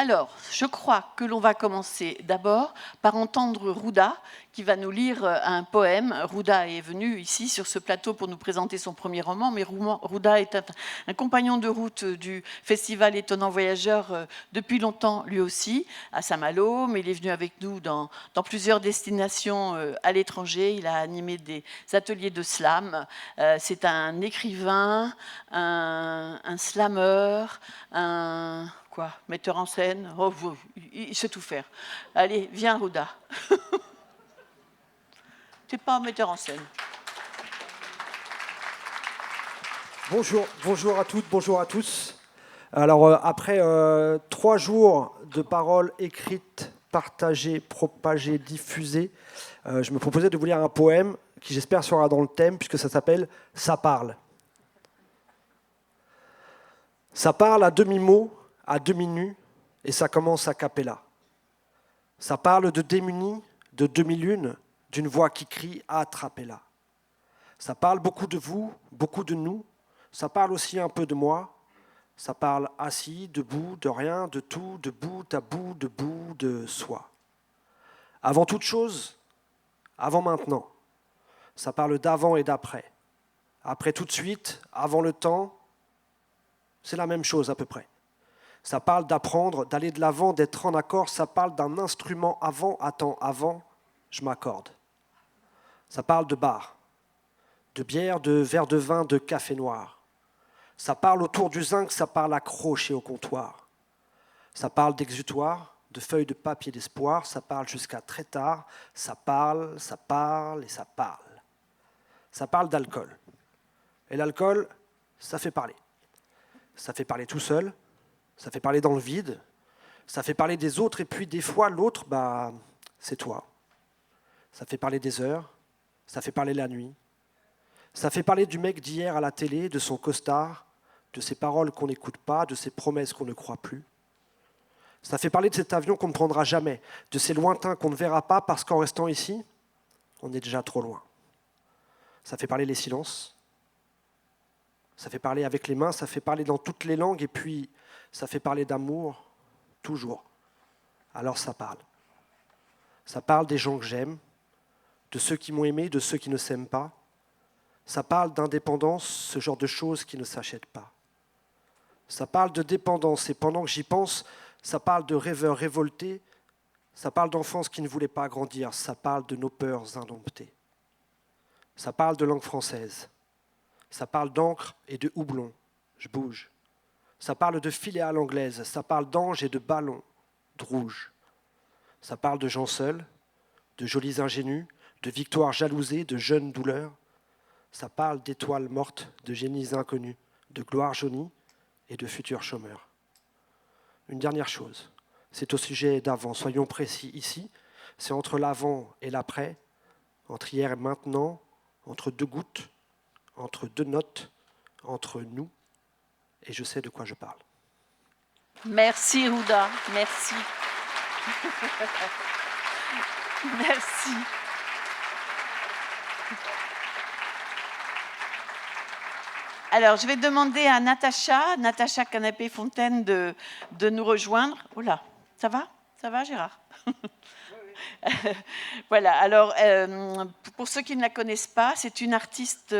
Alors, je crois que l'on va commencer d'abord par entendre Rouda, qui va nous lire un poème. Rouda est venu ici sur ce plateau pour nous présenter son premier roman, mais Rouda est un compagnon de route du festival Étonnant Voyageur depuis longtemps lui aussi, à Saint-Malo, mais il est venu avec nous dans plusieurs destinations à l'étranger. Il a animé des ateliers de slam. C'est un écrivain, un slammer, metteur en scène. Oh, il sait tout faire. Allez, viens, Rouda. Tu n'es pas un metteur en scène. Bonjour à toutes, bonjour à tous. Alors, après 3 jours de paroles écrites, partagées, propagées, diffusées, je me proposais de vous lire un poème qui, j'espère, sera dans le thème, puisque ça s'appelle « Ça parle ». Ça parle à demi-mot, à demi-nu, et ça commence a cappella. Ça parle de démunis, de demi-lune, d'une voix qui crie « Attrapez-la ». Ça parle beaucoup de vous, beaucoup de nous. Ça parle aussi un peu de moi. Ça parle assis, debout, de rien, de tout, de bout à bout, debout, de soi. Avant toute chose, avant maintenant. Ça parle d'avant et d'après. Après tout de suite, avant le temps, c'est la même chose à peu près. Ça parle d'apprendre, d'aller de l'avant, d'être en accord. Ça parle d'un instrument avant, attends, avant, je m'accorde. Ça parle de bar, de bière, de verre de vin, de café noir. Ça parle autour du zinc, ça parle accroché au comptoir. Ça parle d'exutoire, de feuilles de papier d'espoir, ça parle jusqu'à très tard, ça parle et ça parle. Ça parle d'alcool. Et l'alcool, ça fait parler. Ça fait parler tout seul, ça fait parler dans le vide, ça fait parler des autres, et puis des fois, l'autre, c'est toi. Ça fait parler des heures, ça fait parler la nuit. Ça fait parler du mec d'hier à la télé, de son costard, de ses paroles qu'on n'écoute pas, de ses promesses qu'on ne croit plus. Ça fait parler de cet avion qu'on ne prendra jamais, de ces lointains qu'on ne verra pas parce qu'en restant ici, on est déjà trop loin. Ça fait parler les silences. Ça fait parler avec les mains, ça fait parler dans toutes les langues, et puis ça fait parler d'amour, toujours. Alors ça parle. Ça parle des gens que j'aime, de ceux qui m'ont aimé, de ceux qui ne s'aiment pas. Ça parle d'indépendance, ce genre de choses qui ne s'achètent pas. Ça parle de dépendance, et pendant que j'y pense, ça parle de rêveurs révoltés, ça parle d'enfance qui ne voulait pas grandir, ça parle de nos peurs indomptées. Ça parle de langue française, ça parle d'encre et de houblon, je bouge. Ça parle de filets à l'anglaise, ça parle d'anges et de ballons, de rouge. Ça parle de gens seuls, de jolis ingénus, de victoires jalousées, de jeunes douleurs. Ça parle d'étoiles mortes, de génies inconnus, de gloire jaunie et de futurs chômeurs. Une dernière chose, c'est au sujet d'avant, soyons précis ici, c'est entre l'avant et l'après, entre hier et maintenant, entre 2 gouttes, entre 2 notes, entre nous, et je sais de quoi je parle. Merci Rouda, merci. Merci. Alors, je vais demander à Natacha Canapé-Fontaine de nous rejoindre. Oh là, ça va? Ça va, Gérard? Voilà, alors, pour ceux qui ne la connaissent pas, c'est une artiste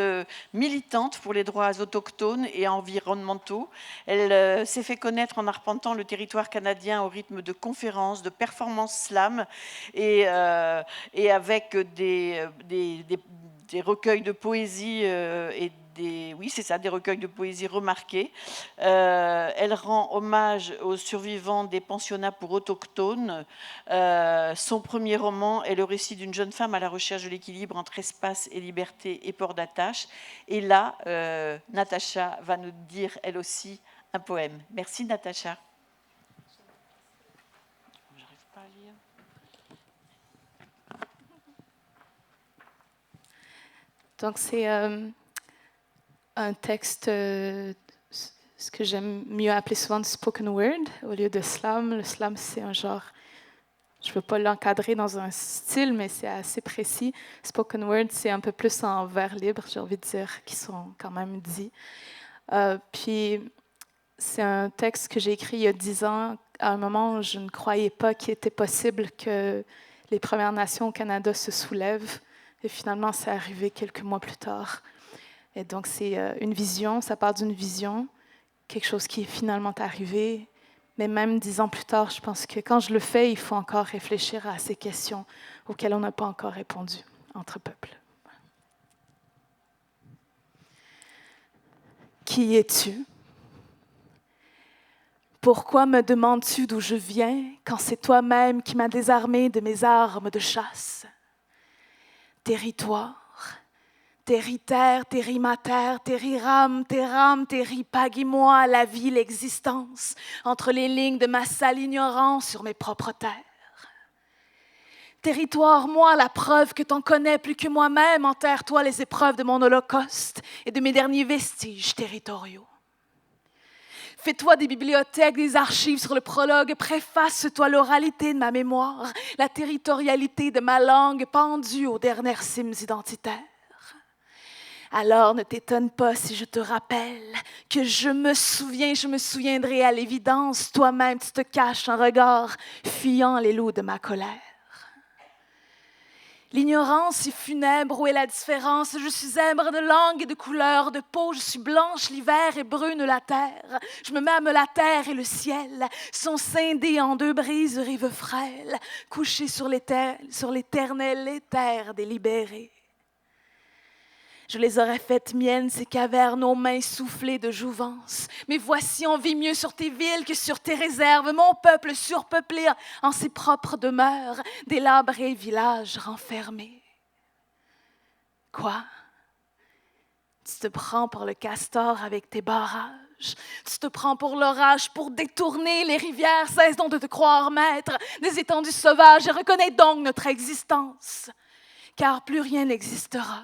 militante pour les droits autochtones et environnementaux. Elle s'est fait connaître en arpentant le territoire canadien au rythme de conférences, de performances slam et avec des recueils de poésie et des recueils de poésie remarqués. Elle rend hommage aux survivants des pensionnats pour autochtones. Son premier roman est le récit d'une jeune femme à la recherche de l'équilibre entre espace et liberté et port d'attache. Et là, Natacha va nous dire, elle aussi, un poème. Merci, Natacha. J'arrive pas à lire. Donc, c'est un texte, ce que j'aime mieux appeler souvent du spoken word au lieu de slam. Le slam, c'est un genre, je ne veux pas l'encadrer dans un style, mais c'est assez précis. Spoken word, c'est un peu plus en vers libre, j'ai envie de dire, qui sont quand même dits. Puis, c'est un texte que j'ai écrit il y a 10 ans à un moment, je ne croyais pas qu'il était possible que les Premières Nations au Canada se soulèvent. Et finalement, c'est arrivé quelques mois plus tard. Et donc, c'est une vision, ça part d'une vision, quelque chose qui est finalement arrivé. Mais même 10 ans plus tard, je pense que quand je le fais, il faut encore réfléchir à ces questions auxquelles on n'a pas encore répondu entre peuples. Qui es-tu? Pourquoi me demandes-tu d'où je viens quand c'est toi-même qui m'as désarmé de mes armes de chasse? Territoire, territaire, terrimater, terriram, terram, terripagui-moi, la vie, l'existence, entre les lignes de ma sale ignorance sur mes propres terres. Territoire, moi, la preuve que t'en connais plus que moi-même, enterre-toi les épreuves de mon holocauste et de mes derniers vestiges territoriaux. Fais-toi des bibliothèques, des archives sur le prologue, préface-toi l'oralité de ma mémoire, la territorialité de ma langue pendue aux dernières cimes identitaires. Alors ne t'étonne pas si je te rappelle que je me souviendrai à l'évidence, toi-même tu te caches un regard, fuyant les loups de ma colère. L'ignorance si funèbre, où est la différence? Je suis zèbre de langue et de couleur de peau, je suis blanche l'hiver et brune la terre. Je me mets la terre et le ciel sont scindés en deux brises rives frêles, couchés sur l'éternel éther des libérés. Je les aurais faites miennes, ces cavernes aux mains soufflées de jouvence. Mais voici, on vit mieux sur tes villes que sur tes réserves. Mon peuple surpeuplé en ses propres demeures, délabrés villages renfermés. Quoi? Tu te prends pour le castor avec tes barrages. Tu te prends pour l'orage pour détourner les rivières. Cesse donc de te croire maître des étendues sauvages et reconnais donc notre existence. Car plus rien n'existera.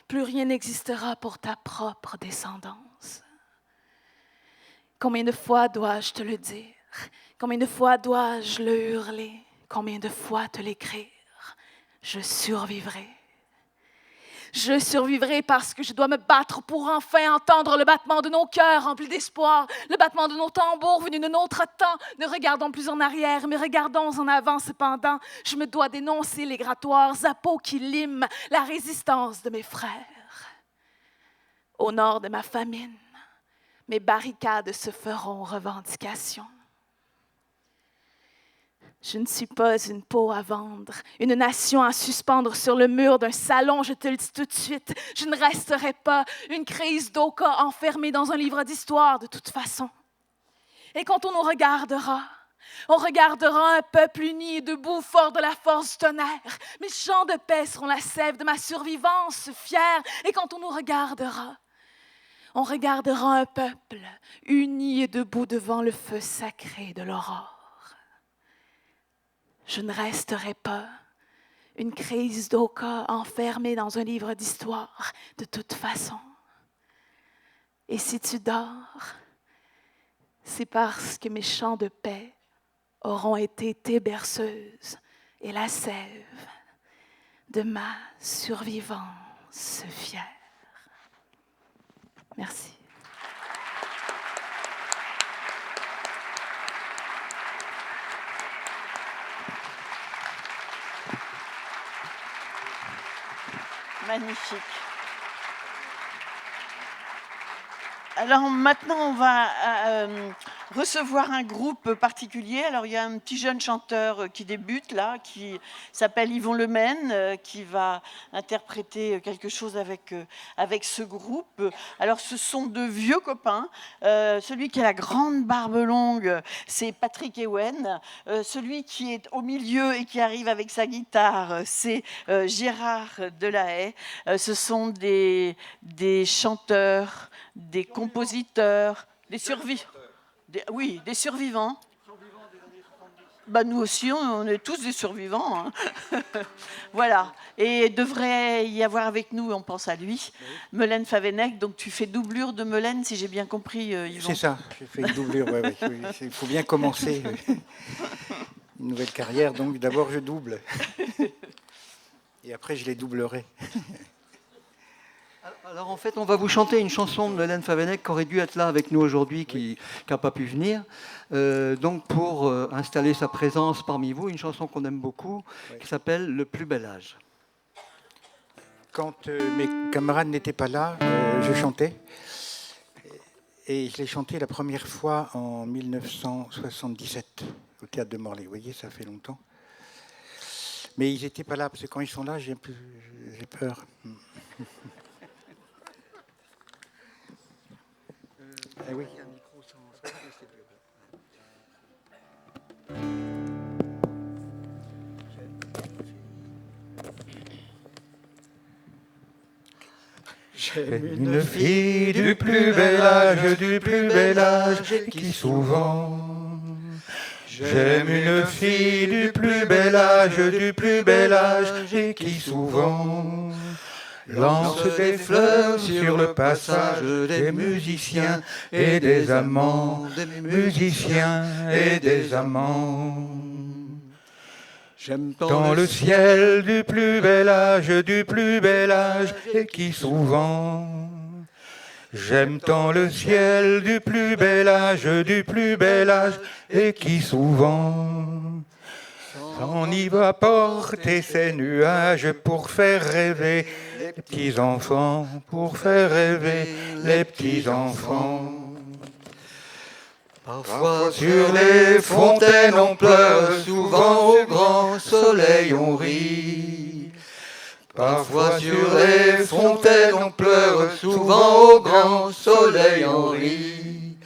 Plus rien n'existera pour ta propre descendance. Combien de fois dois-je te le dire? Combien de fois dois-je le hurler? Combien de fois te l'écrire? Je survivrai. Je survivrai parce que je dois me battre pour enfin entendre le battement de nos cœurs remplis d'espoir, le battement de nos tambours venus de notre temps. Ne regardons plus en arrière, mais regardons en avant cependant. Je me dois dénoncer les grattoirs à peau qui liment la résistance de mes frères. Au nord de ma famine, mes barricades se feront revendication. Je ne suis pas une peau à vendre, une nation à suspendre sur le mur d'un salon, je te le dis tout de suite. Je ne resterai pas une crise d'Oka enfermée dans un livre d'histoire de toute façon. Et quand on nous regardera, on regardera un peuple uni et debout, fort de la force du tonnerre. Mes chants de paix seront la sève de ma survivance fière. Et quand on nous regardera, on regardera un peuple uni et debout devant le feu sacré de l'aurore. Je ne resterai pas une crise d'Oka enfermée dans un livre d'histoire de toute façon. Et si tu dors, c'est parce que mes chants de paix auront été tes berceuses et la sève de ma survivance fière. Merci. Magnifique. Alors maintenant, on va recevoir un groupe particulier. Alors il y a un petit jeune chanteur qui débute là, qui s'appelle Yvon Lemaine, qui va interpréter quelque chose avec ce groupe. Alors ce sont de vieux copains. Celui qui a la grande barbe longue, c'est Patrick Ewen. Celui qui est au milieu et qui arrive avec sa guitare, c'est Gérard Delahaye. Ce sont des chanteurs, des compositeurs, des survivants. Des survivants. Bah, nous aussi, on est tous des survivants. Hein. Voilà. Et devrait y avoir avec nous, on pense à lui, Melaine Favennec. Donc tu fais doublure de Melaine, si j'ai bien compris, Yvon. C'est ça, j'ai fait une doublure. Oui. Il faut bien commencer une nouvelle carrière. Donc d'abord, je double. Et après, je les doublerai. Alors en fait, on va vous chanter une chanson de Hélène Favenec qui aurait dû être là avec nous aujourd'hui, qui n'a pas pu venir. Donc pour installer sa présence parmi vous, une chanson qu'on aime beaucoup, qui s'appelle « Le plus bel âge ». Quand mes camarades n'étaient pas là, je chantais. Et je l'ai chanté la première fois en 1977 au Théâtre de Morlaix. Vous voyez, ça fait longtemps. Mais ils n'étaient pas là, parce que quand ils sont là, j'ai peur. Eh oui. J'aime une fille du plus bel âge, qui souvent. J'aime une fille du plus bel âge, qui souvent lance des fleurs sur le passage des musiciens et des amants, J'aime tant le ciel du plus bel âge, et qui souvent. J'aime tant le ciel du plus bel âge, et qui souvent. On y va porter ses nuages pour faire rêver les petits enfants, Parfois sur les fontaines on pleure, souvent au grand soleil on rit. Parfois sur les fontaines on pleure, souvent au grand soleil on rit.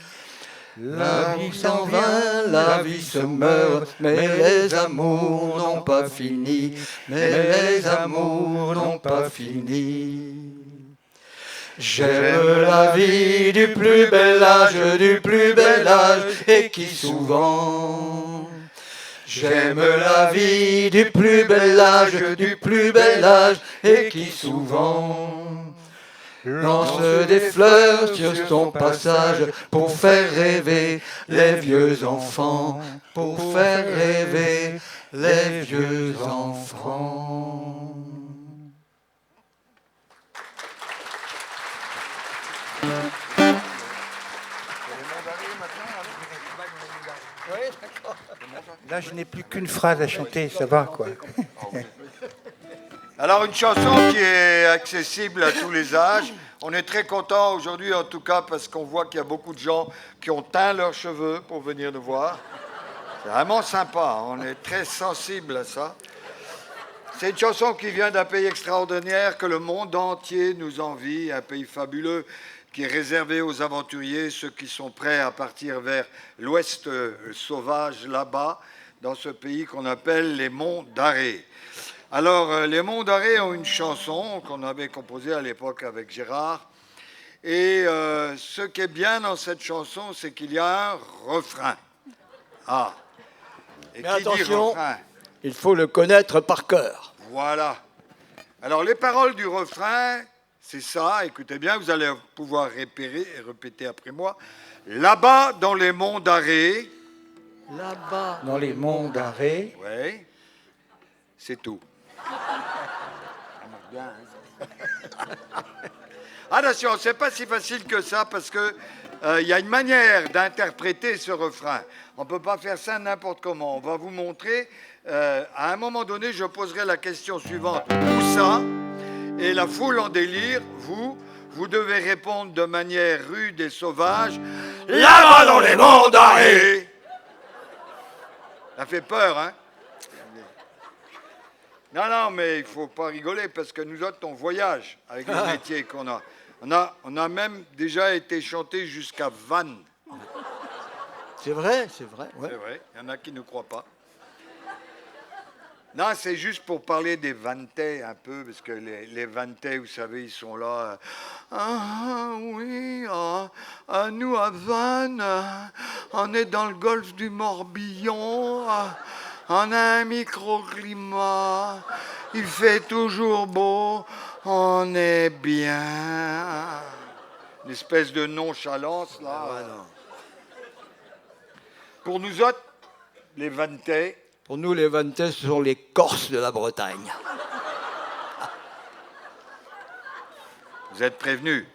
La vie s'en va, la vie se meurt, mais les amours n'ont pas fini, J'aime la vie du plus bel âge, et qui souvent. J'aime la vie du plus bel âge, et qui souvent. Lance des fleurs sur son passage pour faire rêver les vieux enfants, Là, je n'ai plus qu'une phrase à chanter, ça va, quoi. Alors, une chanson qui est accessible à tous les âges. On est très content aujourd'hui, en tout cas, parce qu'on voit qu'il y a beaucoup de gens qui ont teint leurs cheveux pour venir nous voir. C'est vraiment sympa, on est très sensible à ça. C'est une chanson qui vient d'un pays extraordinaire que le monde entier nous envie, un pays fabuleux qui est réservé aux aventuriers, ceux qui sont prêts à partir vers l'ouest sauvage, là-bas, dans ce pays qu'on appelle les Monts d'Arrée. Alors, les Monts d'Arrée ont une chanson qu'on avait composée à l'époque avec Gérard. Et ce qui est bien dans cette chanson, c'est qu'il y a un refrain. Ah. Et mais qui dit attention, refrain? Il faut le connaître par cœur. Voilà. Alors, les paroles du refrain, c'est ça. Écoutez bien, vous allez pouvoir répéter après moi. Là-bas, dans les Monts d'Arrée. Là-bas, dans les Monts d'Arrée. Oui. C'est tout. Attention, c'est pas si facile que ça parce que y a une manière d'interpréter ce refrain. On ne peut pas faire ça n'importe comment. On va vous montrer. À un moment donné, je poserai la question suivante. Où ça? Et la foule en délire, vous devez répondre de manière rude et sauvage. Là-bas dans les Monts d'Arrée. Ça fait peur, hein? Non, mais il ne faut pas rigoler parce que nous autres, on voyage avec le métier qu'on a. On a même déjà été chanté jusqu'à Vannes. C'est vrai. Ouais. C'est vrai, il y en a qui ne croient pas. Non, c'est juste pour parler des Vantais un peu, parce que les Vantais, vous savez, ils sont là. Nous à Vannes, on est dans le golfe du Morbihan. On a un microclimat, il fait toujours beau, on est bien. Une espèce de nonchalance, là. Pour nous autres, les Vantais. Pour nous, les Vantais, ce sont les Corses de la Bretagne. Vous êtes prévenus.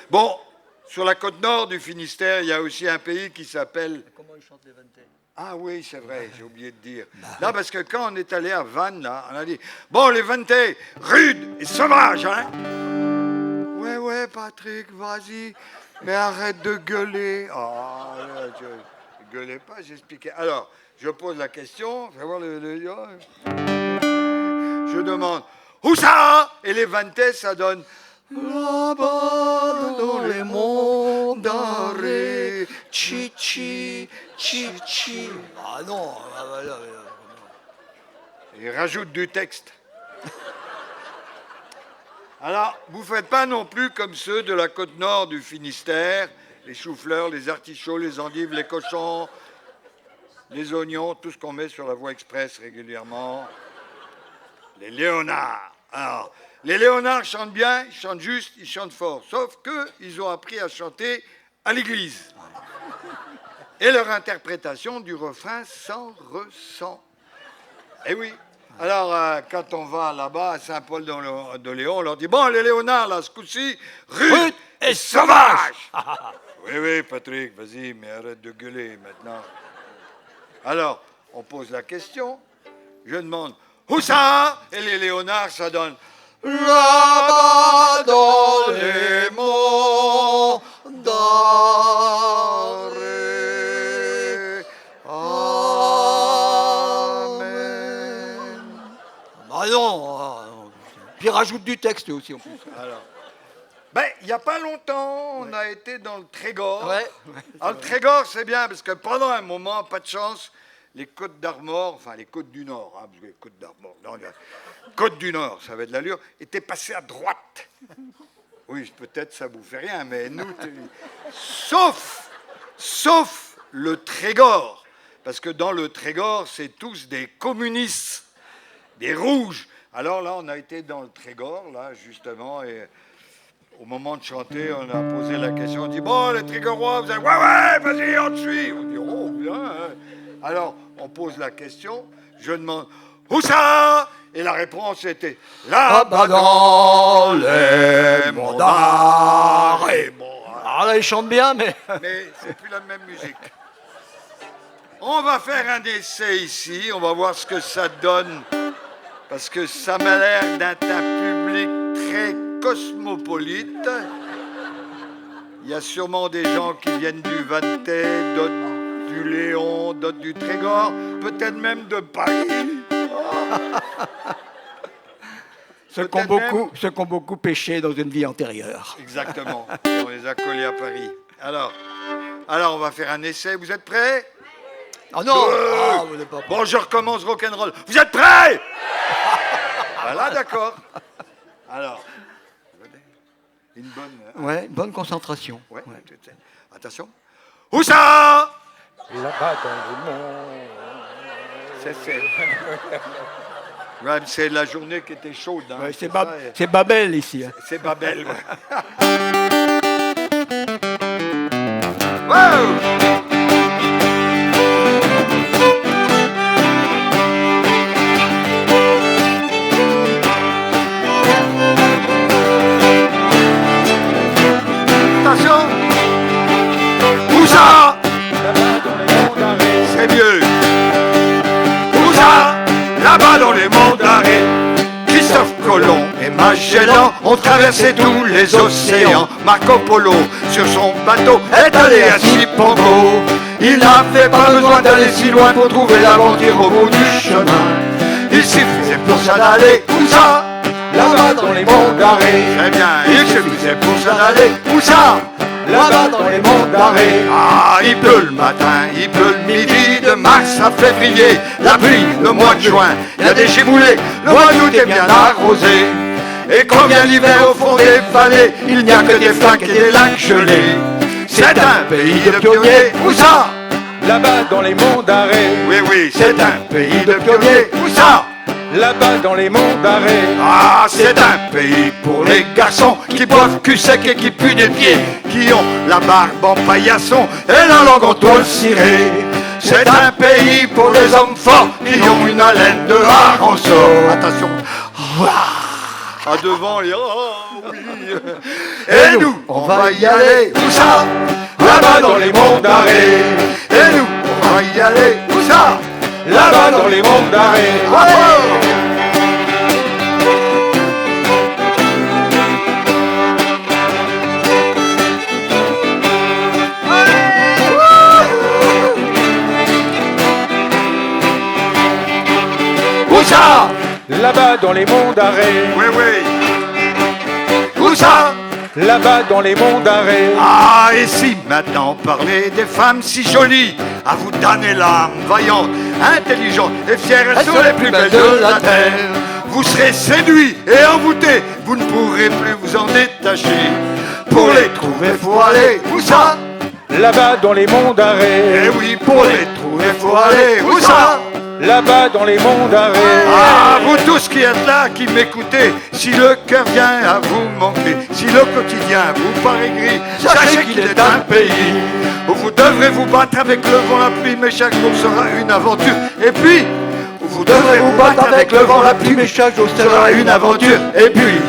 Bon, sur la côte nord du Finistère, il y a aussi un pays qui s'appelle... Comment ils chantent les Vantais? Ah oui, c'est vrai, j'ai oublié de dire. Là, parce que quand on est allé à Vannes, là, on a dit, bon, les Vantais, rudes et sauvages, hein? Ouais, Patrick, vas-y, mais arrête de gueuler. Ah, je gueulais pas, j'expliquais. Alors, je pose la question, je vais voir je demande, où ça? Et les Vantais, ça donne... Là-bas dans les monts d'arrêt, chi-chi, chi-chi. Ah non. Il rajoute du texte. Alors, vous ne faites pas non plus comme ceux de la côte nord du Finistère, les choux-fleurs, les artichauts, les endives, les cochons, les oignons, tout ce qu'on met sur la voie express régulièrement. Les léonards. Alors, les léonards chantent bien, ils chantent juste, ils chantent fort. Sauf qu'ils ont appris à chanter à l'église. Et leur interprétation du refrain s'en ressent. Eh oui. Alors, quand on va là-bas à Saint-Paul-de-Léon, on leur dit, bon, les léonards, là, ce coup-ci, rudes et sauvages. Oui, Patrick, vas-y, mais arrête de gueuler maintenant. Alors, on pose la question. Je demande, où ça? Et les léonards, ça donne... Là-bas dans les monts d'arrêt. Amen. Ah non. Puis rajoute du texte aussi en plus. Alors, il n'y a pas longtemps, on a été dans le Trégor. Ouais. Alors, le Trégor, c'est bien, parce que pendant un moment, pas de chance, les Côtes d'Armor, enfin les Côtes du Nord, parce que les Côtes d'Armor, non, Côtes du Nord, ça avait de l'allure, étaient passées à droite. Oui, peut-être ça vous fait rien, mais nous... Sauf le Trégor, parce que dans le Trégor, c'est tous des communistes, des rouges. Alors là, on a été dans le Trégor, là, justement, et au moment de chanter, on a posé la question, on dit, bon, les Trégorois, vous avez... Ouais, vas-y, on te suit. On dit, oh, bien, hein. Alors, on pose la question, je demande, où ça? Et la réponse était, là-bas dans les monts d'arrêt. Bon, Ah là, ils chantent bien, mais... mais c'est plus la même musique. On va faire un essai ici, on va voir ce que ça donne, parce que ça m'a l'air d'être un public très cosmopolite. Il y a sûrement des gens qui viennent du Vantais, d'autres du Léon, d'autres du Trégor, peut-être même de Paris. Ceux qui ont beaucoup péché dans une vie antérieure. Exactement, et on les a collés à Paris. Alors, on va faire un essai, vous êtes prêts? Ah non. Vous n'êtes pas prêts. Bon, je recommence rock'n'roll. Vous êtes prêts? Voilà, d'accord. Alors, une Bonne concentration. Ouais. Attention. Où ça? Là-bas dans le monde. Ouais, c'est la journée qui était chaude. Hein. Ouais, c'est Babel ici. Hein. C'est Babel. Wow! Attention! Où ça? C'est mieux. Où ça? Là-bas dans les monts d'arrêt. Christophe Colomb et Magellan ont traversé tous les océans. Marco Polo, sur son bateau, est allé à Cipango. Il n'avait pas besoin d'aller si loin pour trouver l'aventure au bout du chemin. Il suffisait pour ça d'aller, où ça? Là-bas dans les monts d'arrêt. Très bien, il suffisait pour ça d'aller, où ça? Là-bas dans les monts d'arrêt. Ah, il pleut le matin, il pleut le midi, de mars à février. La pluie, le mois de juin, il y a des giboulées, le mois d'août est bien arrosé. Et quand vient l'hiver au fond des vallées, il n'y a que des flaques et des lacs gelés. C'est un pays de pionniers, où ça? Là-bas dans les monts d'arrêt. Oui, c'est un pays de pionniers, où ça? Là-bas dans les monts d'arrêt. Ah, c'est un pays pour les garçons qui boivent cul sec et qui puent des pieds, qui ont la barbe en paillasson et la langue en toile cirée. C'est un pays pour les hommes forts qui ont une haleine de harançon. Attention. À devant, et oh oui. Et nous, on va y aller. Où ça? Là-bas dans les monts d'Arrée. Et nous, on va y aller. Où ça? Là-bas dans les monts d'Arrée. Où ça? Là-bas dans les monts d'Arrée. Oui, oui. Où ça? Là-bas dans les monts d'Arrée. Ah, et si maintenant on parlait des femmes si jolies, à vous donner l'âme, vaillante, intelligente et fière, elles sont les plus belles de la terre. Vous serez séduits et envoûtés, vous ne pourrez plus vous en détacher. Pour les trouver, faut aller. Où ça? Là-bas dans les monts d'Arrée. Eh oui, pour les trouver, faut aller. Où ça? Là-bas dans les monts d'Arrée. Ah, vous tous qui êtes là, qui m'écoutez, si le cœur vient à vous manquer, si le quotidien vous paraît gris, sachez qu'il est un pays où vous devrez vous battre avec le vent, la pluie, mais chaque jour sera une aventure. Et puis, où vous devrez vous battre avec le vent, la pluie, mais chaque jour sera une aventure. Et puis,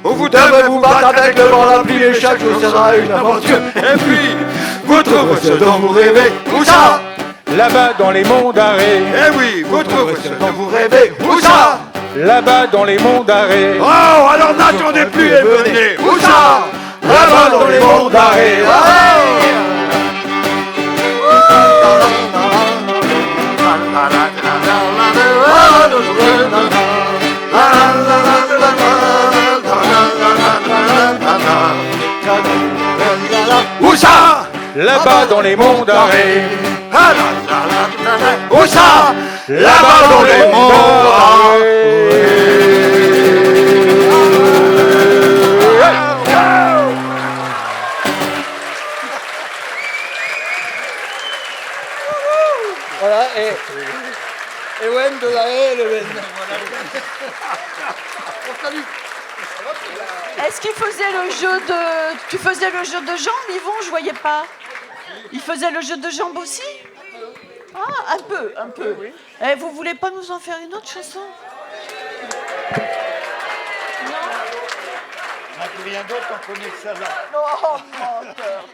où vous devrez vous battre avec le vent, la pluie, mais chaque jour sera une aventure. Et puis, vous trouverez ce dont vous rêvez. Où ça? Là-bas dans les monts d'Arrée. Eh oui, vous trouverez ce dont vous rêvez. Où ça? Là-bas dans les monts d'Arrée. Oh, alors n'attendez plus et venez. Où ça? Là-bas dans les monts d'Arrée. Où ça? Là-bas dans les monts d'Arrée. Où ça? Là-bas dans les monts Voilà, et Wen de la haie, le Wen. Est-ce qu'il faisait le jeu de... Tu faisais le jeu de jambes, Yvon? Je voyais pas. Il faisait le jeu de jambes aussi? Ah, un peu, un peu. Eh, vous voulez pas nous en faire une autre chanson? Non? On n'a plus rien d'autre, on connaît celle-là. Oh, menteur.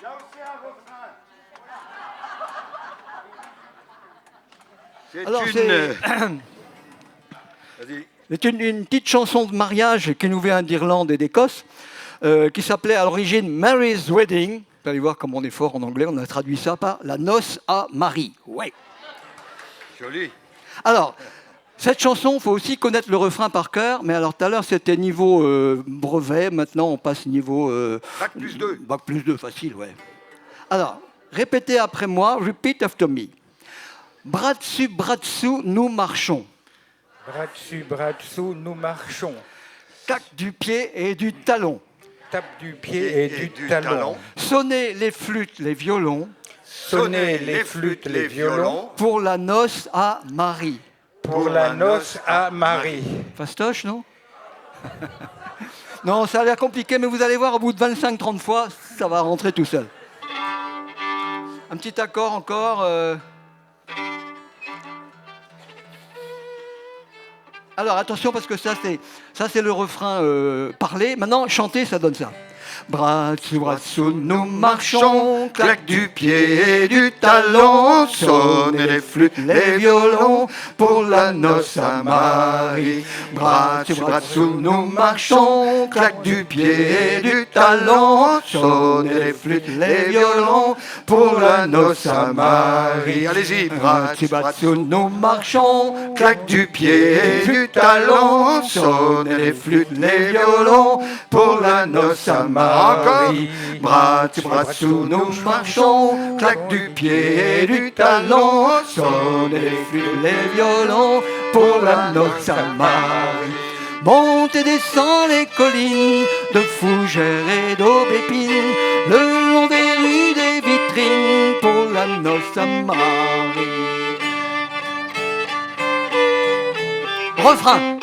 Il y a aussi un refrain. Alors, Vas-y. c'est une petite chanson de mariage qui nous vient d'Irlande et d'Écosse, qui s'appelait à l'origine Mary's Wedding. Vous allez voir comme on est fort en anglais, on a traduit ça par la noce à Marie. Ouais. Joli. Alors, cette chanson, il faut aussi connaître le refrain par cœur, mais alors tout à l'heure c'était niveau brevet, maintenant on passe niveau... Bac plus 2. Bac plus 2, facile, ouais. Alors, répétez après moi, repeat after me. Bras dessus, nous marchons. Bras dessous, nous marchons. Tac du pied et du talon. Tape du pied et du talon. Sonnez les flûtes, les violons. Sonnez les flûtes, les violons. Pour la noce à Marie. Pour la noce à Marie. Fastoche, non? Non, ça a l'air compliqué, mais vous allez voir, au bout de 25-30 fois, ça va rentrer tout seul. Un petit accord encore. Alors attention, parce que ça c'est le refrain parlé. Maintenant, chanter, ça donne ça. Bras dessous, nous marchons, claque du pied et du talon, sonnez les flûtes, les violons, pour la noce à Marie. Bras dessous, nous marchons, claque du pied et du talon, sonnez les flûtes, les violons, pour la noce à Marie. Allez-y, Bras dessous, nous marchons, claque du pied et du talon, sonnez les flûtes, les violons, pour la noce à Marie. Encore. Bras dessous, nous marchons, claque du pied et du talon, sonnez les flûtes, les violons, pour la noce à Marie. Monte et descend les collines de fougères et d'aubépines, le long des rues, des vitrines, pour la noce à Marie. Refrain.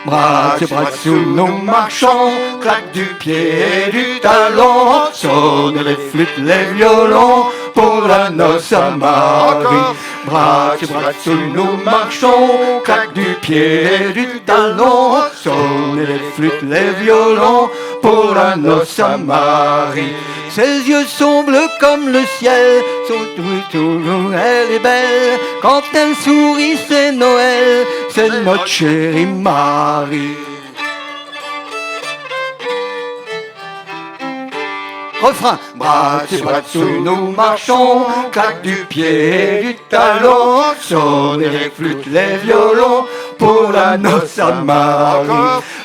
Bras sur bras dessous, nous marchons, claque du pied et du talon, sonne les flûtes, les violons, pour la noce à Marie. Bras sur bras dessous, nous marchons, claque du pied et du talon, sonne les flûtes, les violons, pour la noce à Marie. Ses yeux sont bleus comme le ciel, elle est belle, quand elle sourit c'est Noël, c'est notre chérie Marie. Refrain. Bras sur bras dessous, nous marchons, claque du pied et du talon, sonne les flûtes, les violons, pour la noce à Marie.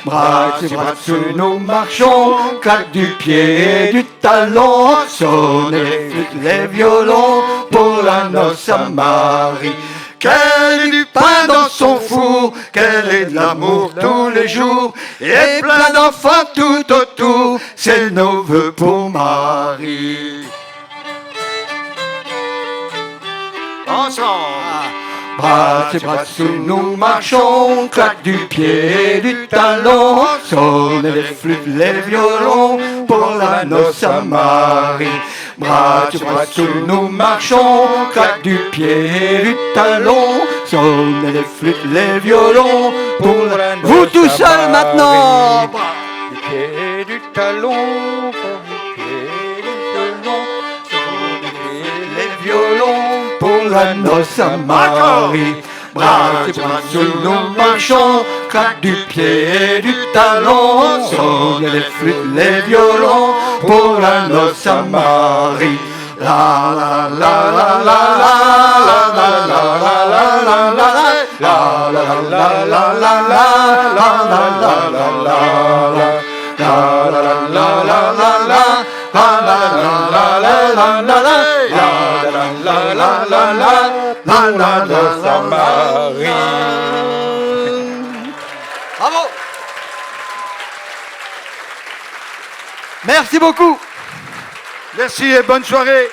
Bras sur bras dessous, nous marchons, claque du pied et du talon, sonne les flûtes, les violons, pour la noce à Marie. Qu'elle ait du pain dans son four, qu'elle ait de l'amour tous les jours, et plein d'enfants tout autour, c'est nos vœux pour Marie. Ensemble. Bras et bras dessous, nous marchons, claque du pied et du talon, sonne les flûtes, les violons, pour la noce à Marie. Bras et bras dessous, nous marchons, claque du pied et du talon, sonne les flûtes, les violons, pour la noce à Marie. Vous tout seuls maintenant. Du pied et du talon, du pied et du talon, Les violons pour la noce à Marie. Bras et bras dessous, nous marchons, claque du pied et du talon, sonne les flûtes, les violons, pour la noce à Marie. La la la la la la la la la la la la la la la la la Bravo. Merci beaucoup. Merci et bonne soirée.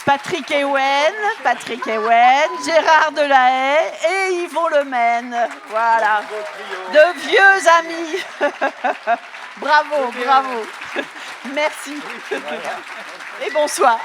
Patrick Ewen, Gérard Delahaye et Yvon Lemaine. Voilà, de vieux amis. Bravo. Merci. Et bonsoir.